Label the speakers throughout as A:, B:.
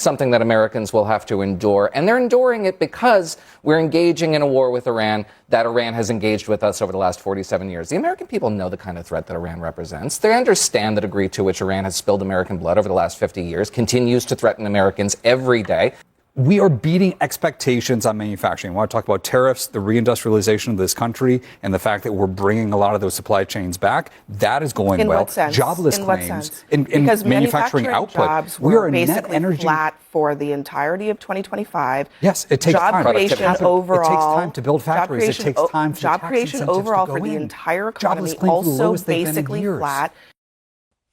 A: something that Americans will have to endure. And they're enduring it because we're engaging in a war with Iran that Iran has engaged with us over the last 47 years. The American people know the kind of threat that Iran represents. They understand the degree to which Iran has spilled American blood over the last 50 years, continues to threaten Americans every day.
B: We are beating expectations on manufacturing. I want to talk about tariffs, the reindustrialization of this country, and the fact that we're bringing a lot of those supply chains back. That is going well.
C: In what sense?
B: Jobless
C: in
B: claims
C: what sense?
B: in
C: Because
B: manufacturing output.
C: Jobs
B: We are
C: were
B: a
C: basically
B: net energy
C: flat for the entirety of 2025.
B: Yes, it takes
C: job
B: time.
C: Creation overall,
B: it takes time to build factories. It takes time for
C: job
B: tax
C: creation
B: incentives
C: overall
B: to go
C: for the
B: in.
C: entire
B: Jobless
C: economy
B: claims are the
C: also
B: lowest they've been in
C: basically
B: years.
C: flat.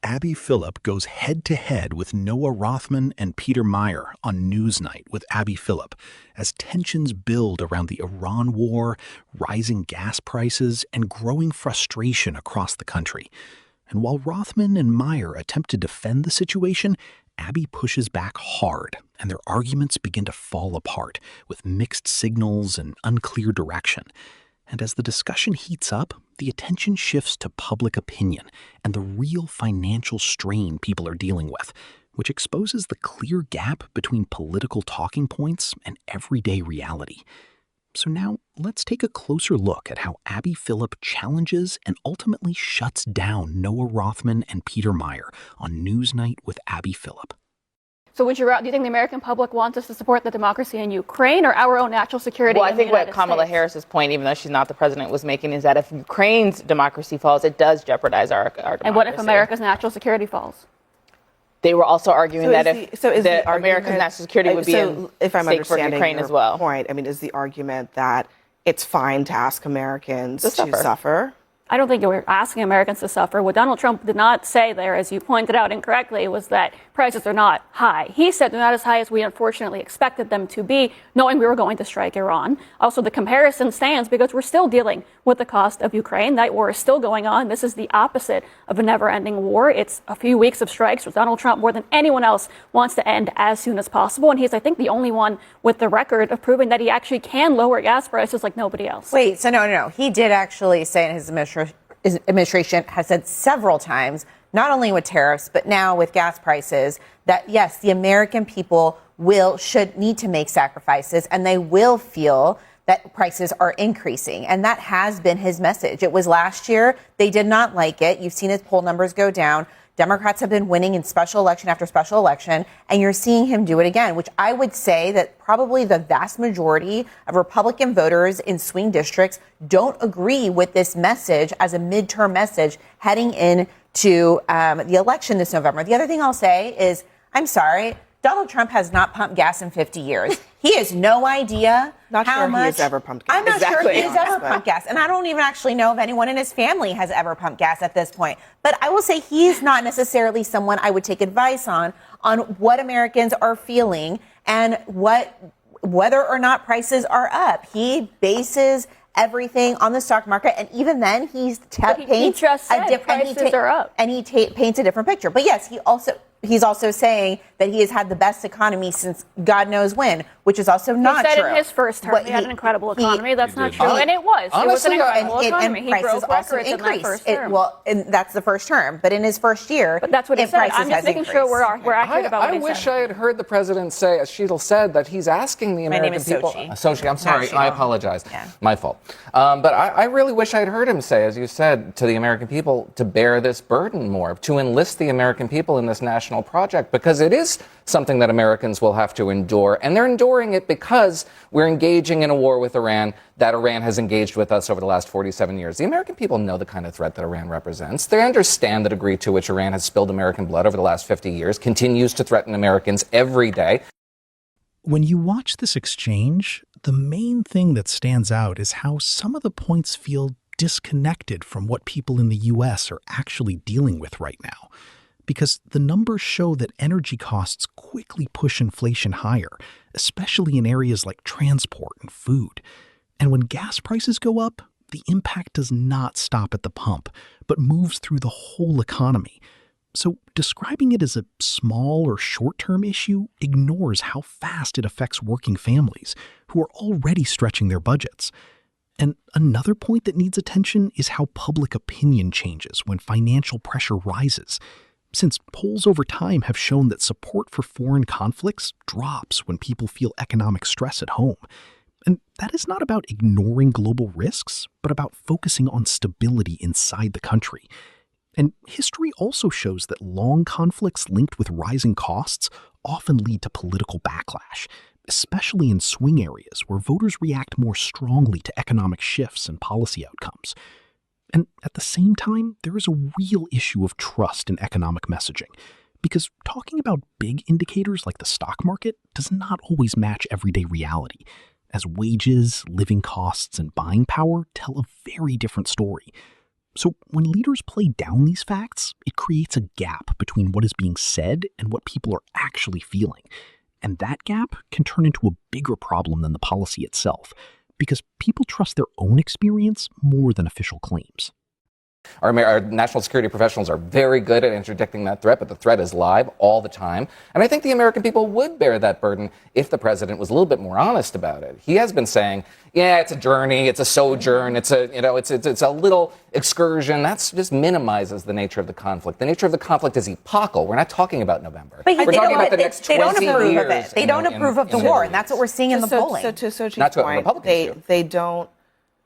D: Abby Phillip goes head-to-head with Noah Rothman and Peter Meyer on Newsnight with Abby Phillip as tensions build around the Iran war, rising gas prices, and growing frustration across the country. And while Rothman and Meyer attempt to defend the situation, Abby pushes back hard, and their arguments begin to fall apart with mixed signals and unclear direction. And as the discussion heats up, the attention shifts to public opinion and the real financial strain people are dealing with, which exposes the clear gap between political talking points and everyday reality. So now let's take a closer look at how Abby Phillip challenges and ultimately shuts down Noah Rothman and Peter Meyer on Newsnight with Abby Phillip.
E: So do you think the American public wants us to support the democracy in Ukraine or our own national security?
F: Well, I think what Kamala Harris's point, even though she's not the president, was making is that if Ukraine's democracy falls, it does jeopardize our democracy.
E: And what if America's national security falls?
F: They were also arguing that if America's national security would be
C: if I'm
F: stake for
C: understanding
F: Ukraine
C: your
F: as well.
C: Point, I mean, is the argument that it's fine to ask Americans to suffer?
E: I don't think we're asking Americans to suffer. What Donald Trump did not say there, as you pointed out incorrectly, was that prices are not high. He said they're not as high as we unfortunately expected them to be, knowing we were going to strike Iran. Also, the comparison stands because we're still dealing with the cost of Ukraine. That war is still going on. This is the opposite of a never-ending war. It's a few weeks of strikes, which Donald Trump, more than anyone else, wants to end as soon as possible. And he's, I think, the only one with the record of proving that he actually can lower gas prices like nobody else.
G: Wait, so no. He did actually say in his administration has said several times, not only with tariffs, but now with gas prices, that yes, the American people should need to make sacrifices and they will feel that prices are increasing. And that has been his message. It was last year. They did not like it. You've seen his poll numbers go down. Democrats have been winning in special election after special election, and you're seeing him do it again, which I would say that probably the vast majority of Republican voters in swing districts don't agree with this message as a midterm message heading into the election this November. The other thing I'll say is, I'm sorry, Donald Trump has not pumped gas in 50 years. He has no idea how much.
C: He has ever pumped gas.
G: I'm not sure he has ever pumped gas. And I don't even actually know if anyone in his family has ever pumped gas at this point. But I will say he's not necessarily someone I would take advice on what Americans are feeling and whether or not prices are up. He bases everything on the stock market, and even then he paints a different picture. But yes, he's also saying that he has had the best economy since God knows when, which is also not true.
E: He said in his first term he had an incredible economy. That's not true. And it was. Honestly, it was an incredible economy. He broke records in that first term.
G: And that's the first term. But in his first year,
E: but that's what he said. I'm just making sure we're accurate about what he said.
A: I wish I had heard the president say, as Sheetal said, that he's asking the American people. My name is Sochi. I'm sorry. I apologize. Yeah. My fault. But I really wish I had heard him say, as you said, to the American people to bear this burden more, to enlist the American people in this national project, because it is something that Americans will have to endure. And they're enduring it because we're engaging in a war with Iran that Iran has engaged with us over the last 47 years. The American people know the kind of threat that Iran represents. They understand the degree to which Iran has spilled American blood over the last 50 years, continues to threaten Americans every day.
D: When you watch this exchange, the main thing that stands out is how some of the points feel disconnected from what people in the U.S. are actually dealing with right now. Because the numbers show that energy costs quickly push inflation higher, especially in areas like transport and food. And when gas prices go up, the impact does not stop at the pump, but moves through the whole economy. So describing it as a small or short-term issue ignores how fast it affects working families who are already stretching their budgets. And another point that needs attention is how public opinion changes when financial pressure rises. since polls over time have shown that support for foreign conflicts drops when people feel economic stress at home. And that is not about ignoring global risks, but about focusing on stability inside the country. And history also shows that long conflicts linked with rising costs often lead to political backlash, especially in swing areas where voters react more strongly to economic shifts and policy outcomes. And at the same time, there is a real issue of trust in economic messaging, because talking about big indicators like the stock market does not always match everyday reality, as wages, living costs, and buying power tell a very different story. So when leaders play down these facts, it creates a gap between what is being said and what people are actually feeling. And that gap can turn into a bigger problem than the policy itself, because people trust their own experience more than official claims.
A: Our national security professionals are very good at interdicting that threat, but the threat is live all the time. And I think the American people would bear that burden if the president was a little bit more honest about it. He has been saying, yeah, it's a journey, it's a sojourn, it's a little excursion. That's just minimizes the nature of the conflict. The nature of the conflict is epochal. We're not talking about November.
G: But
A: we're talking about the next 20 years.
G: They don't approve of it. They don't approve of the war, and that's what we're seeing in the polling.
C: So to Sochi's point, they don't.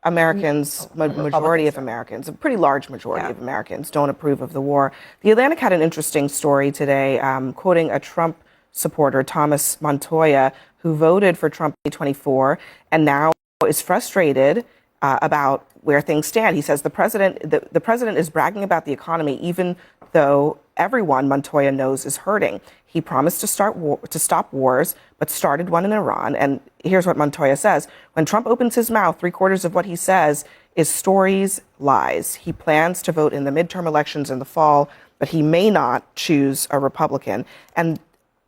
C: Americans, majority of Americans, a pretty large majority of Americans don't approve of the war. The Atlantic had an interesting story today, quoting a Trump supporter, Thomas Montoya, who voted for Trump in 2024 and now is frustrated about where things stand. He says the president is bragging about the economy, even though everyone, Montoya knows, is hurting. He promised to stop wars, but started one in Iran. And here's what Montoya says. When Trump opens his mouth, 3/4 of what he says is stories, lies. He plans to vote in the midterm elections in the fall, but he may not choose a Republican. And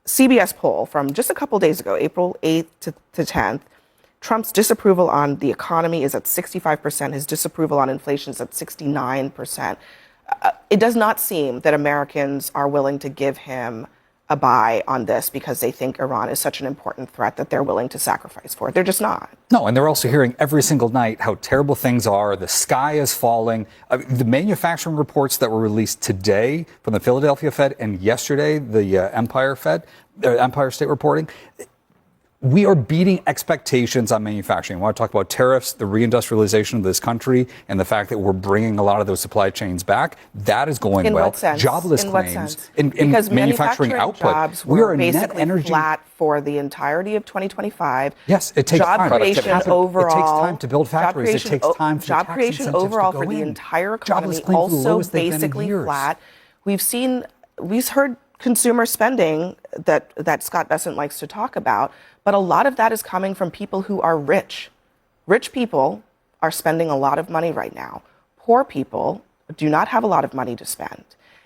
C: CBS poll from just a couple days ago, April 8th to 10th, Trump's disapproval on the economy is at 65%. His disapproval on inflation is at 69%. It does not seem that Americans are willing to give him a buy on this because they think Iran is such an important threat that they're willing to sacrifice for it. They're just not.
B: No, and they're also hearing every single night how terrible things are. The sky is falling. The manufacturing reports that were released today from the Philadelphia Fed and yesterday, the Empire State reporting, we are beating expectations on manufacturing. I want to talk about tariffs, the reindustrialization of this country, and the fact that we're bringing a lot of those supply chains back. That is going well.
C: In what sense?
B: Jobless
C: in
B: claims.
C: What sense?
B: In
C: because
B: manufacturing output.
C: Jobs
B: we
C: were
B: are
C: basically
B: net energy
C: flat for the entirety of 2025.
B: Yes, it takes
C: job
B: time.
C: Creation overall,
B: it takes time to build factories. It takes time for
C: job
B: tax
C: creation
B: incentives
C: overall
B: to go
C: for the
B: in.
C: entire
B: Jobless
C: economy
B: claims are the
C: also
B: lowest they've been in
C: basically
B: years.
C: flat. We've heard consumer spending that Scott Bessent likes to talk about, but a lot of that is coming from people who are rich. Rich people are spending a lot of money right now. Poor people do not have a lot of money to spend.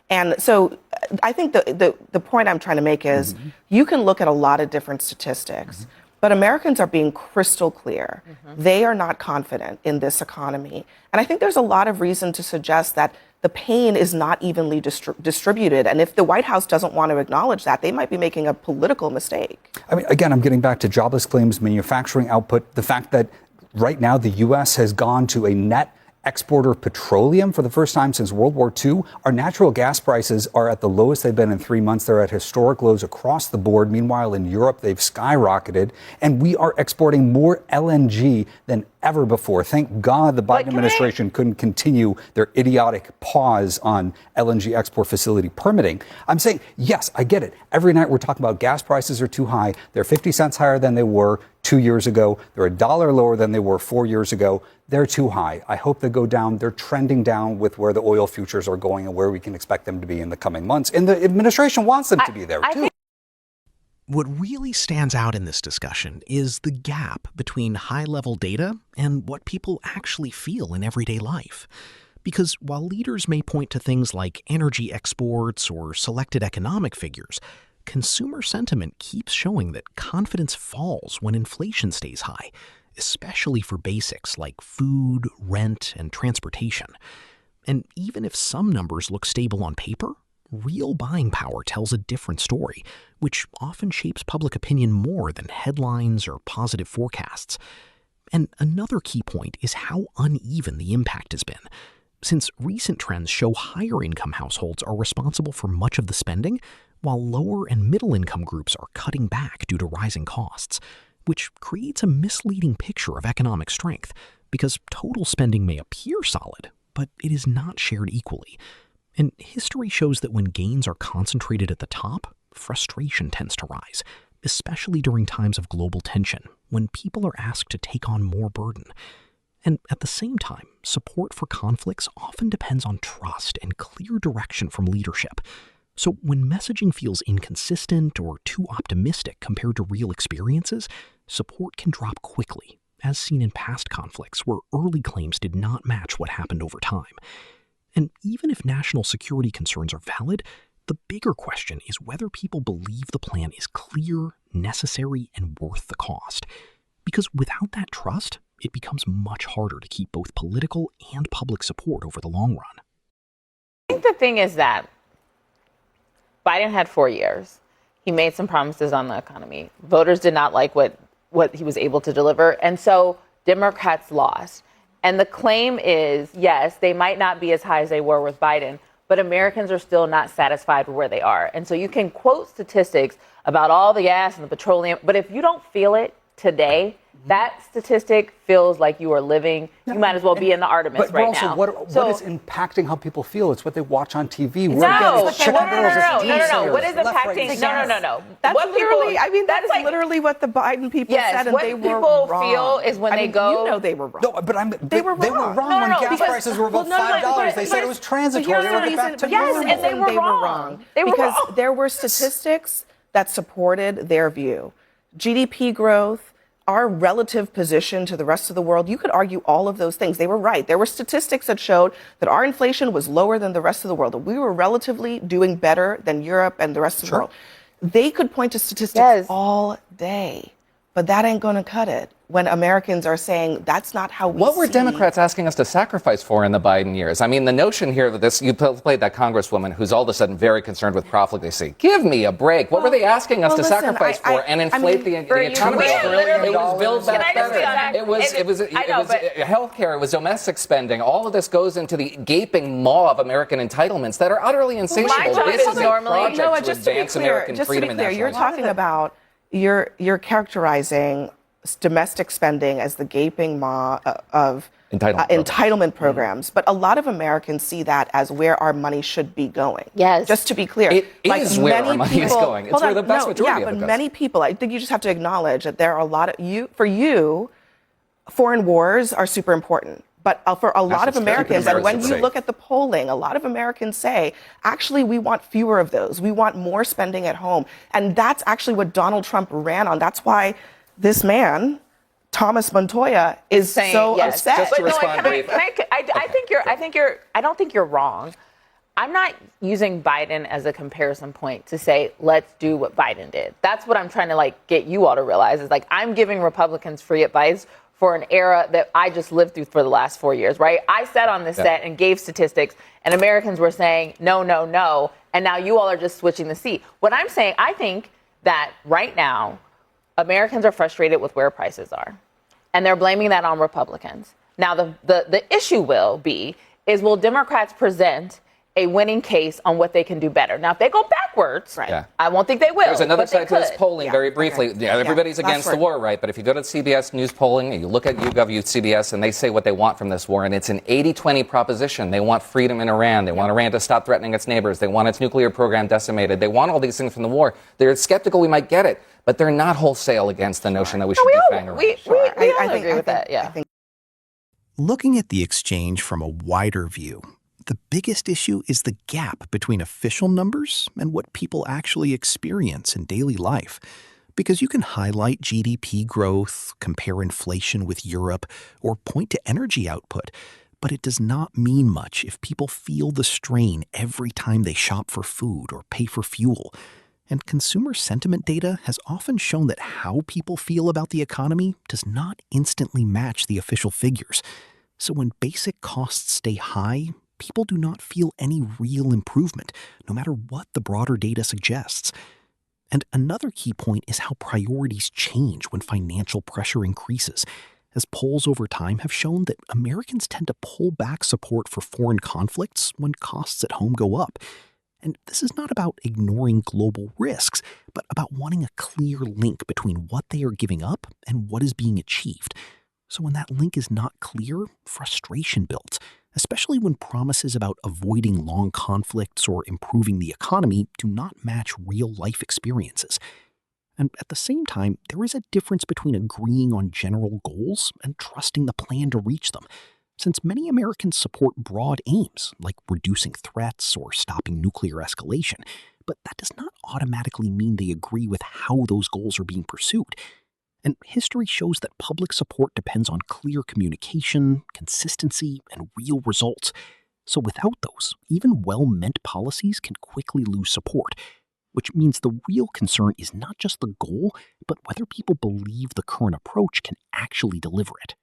C: And so I think the point I'm trying to make is you can look at a lot of different statistics, but Americans are being crystal clear. They are not confident in this economy. And I think there's a lot of reason to suggest that the pain is not evenly distributed. And if the White House doesn't want to acknowledge that, they might be making a political mistake.
B: I mean, again, I'm getting back to jobless claims, manufacturing output, the fact that right now the U.S. has gone to a net exporter of petroleum for the first time since World War II. Our natural gas prices are at the lowest they've been in 3 months. They're at historic lows across the board. Meanwhile, in Europe, they've skyrocketed. And we are exporting more LNG than ever before. Thank God the Biden administration couldn't continue their idiotic pause on LNG export facility permitting. I'm saying, yes, I get it. Every night we're talking about gas prices are too high. They're 50 cents higher than they were 2 years ago. They're $1 lower than they were 4 years ago. They're too high. I hope they go down. They're trending down with where the oil futures are going and where we can expect them to be in the coming months. And the administration wants them to be there, too.
D: What really stands out in this discussion is the gap between high-level data and what people actually feel in everyday life. Because while leaders may point to things like energy exports or selected economic figures, consumer sentiment keeps showing that confidence falls when inflation stays high, especially for basics like food, rent, and transportation. And even if some numbers look stable on paper, real buying power tells a different story, which often shapes public opinion more than headlines or positive forecasts. And another key point is how uneven the impact has been. since recent trends show higher income households are responsible for much of the spending, while lower and middle income groups are cutting back due to rising costs, which creates a misleading picture of economic strength because total spending may appear solid, but it is not shared equally. And history shows that when gains are concentrated at the top, frustration tends to rise, especially during times of global tension, when people are asked to take on more burden. And at the same time, support for conflicts often depends on trust and clear direction from leadership. So when messaging feels inconsistent or too optimistic compared to real experiences, support can drop quickly, as seen in past conflicts where early claims did not match what happened over time. And even if national security concerns are valid, the bigger question is whether people believe the plan is clear, necessary, and worth the cost. Because without that trust, it becomes much harder to keep both political and public support over the long run.
F: I think the thing is that Biden had 4 years. He made some promises on the economy. Voters did not like what he was able to deliver. And so Democrats lost. And the claim is, yes, they might not be as high as they were with Biden, but Americans are still not satisfied with where they are. And so you can quote statistics about all the gas and the petroleum, but if you don't feel it today, that statistic feels like you are living. You might as well be in the Artemis right now.
B: What is impacting how people feel? It's what they watch on TV.
F: No. What is impacting? No.
C: That's literally. I mean, that's literally what the Biden people said, and
F: what
C: they were
F: people
C: wrong.
F: feel is when they go.
C: You know, they were wrong.
B: No, but they were wrong when gas prices were above $5. They said it was transitory. They went back to normal.
F: And they were wrong.
C: Because there were statistics that supported their view. GDP growth, our relative position to the rest of the world, you could argue all of those things. They were right. There were statistics that showed that our inflation was lower than the rest of the world, that we were relatively doing better than Europe and the rest of the world. They could point to statistics all day, but that ain't going to cut it when Americans are saying that's not how we
A: What were Democrats asking us to sacrifice for in the Biden years? I mean, the notion here that this, you played that congresswoman who's all of a sudden very concerned with profligacy. Give me a break. What were they asking us to sacrifice for and inflate the economy? It was build back better. It was healthcare. It was domestic spending. All of this goes into the gaping maw of American entitlements that are utterly insatiable. This is a project to advance American freedom and national
C: You're talking about, you're characterizing domestic spending as the gaping maw of entitlement programs. But a lot of Americans see that as where our money should be going.
F: Yes.
C: Just to be clear.
A: It is where our money is going. It's where the vast majority of it goes.
C: But many people, I think you just have to acknowledge that there are a lot of, for you, foreign wars are super important. But for a lot of Americans, and when you look at the polling, a lot of Americans say, actually, we want fewer of those. We want more spending at home. And that's actually what Donald Trump ran on. That's why this man, Thomas Montoya, is so upset.
A: Just to respond briefly.
F: I don't think you're wrong. I'm not using Biden as a comparison point to say, let's do what Biden did. That's what I'm trying to get you all to realize is I'm giving Republicans free advice for an era that I just lived through for the last 4 years, right? I sat on this set and gave statistics, and Americans were saying, no, no, no, and now you all are just switching the seat. What I'm saying, I think that right now, Americans are frustrated with where prices are, and they're blaming that on Republicans. Now, the issue will Democrats present a winning case on what they can do better? Now, if they go backwards, I won't think they will.
A: There's another side to this polling, very briefly. Everybody's against the war, right? But if you go to CBS News polling and you look at YouGov CBS and they say what they want from this war, and it's an 80-20 proposition. They want freedom in Iran. They want Iran to stop threatening its neighbors. They want its nuclear program decimated. They want all these things from the war. They're skeptical we might get it, but they're not wholesale against the notion that we should defang Iran.
F: I agree with that, yeah.
D: Looking at the exchange from a wider view, the biggest issue is the gap between official numbers and what people actually experience in daily life. Because you can highlight GDP growth, compare inflation with Europe, or point to energy output, but it does not mean much if people feel the strain every time they shop for food or pay for fuel. And consumer sentiment data has often shown that how people feel about the economy does not instantly match the official figures. So when basic costs stay high, people do not feel any real improvement, no matter what the broader data suggests. And another key point is how priorities change when financial pressure increases. as polls over time have shown that Americans tend to pull back support for foreign conflicts when costs at home go up. And this is not about ignoring global risks, but about wanting a clear link between what they are giving up and what is being achieved. So when that link is not clear, frustration builds, especially when promises about avoiding long conflicts or improving the economy do not match real-life experiences. And at the same time, there is a difference between agreeing on general goals and trusting the plan to reach them, since many Americans support broad aims, like reducing threats or stopping nuclear escalation, but that does not automatically mean they agree with how those goals are being pursued. And history shows that public support depends on clear communication, consistency, and real results. So without those, even well-meant policies can quickly lose support, which means the real concern is not just the goal, but whether people believe the current approach can actually deliver it.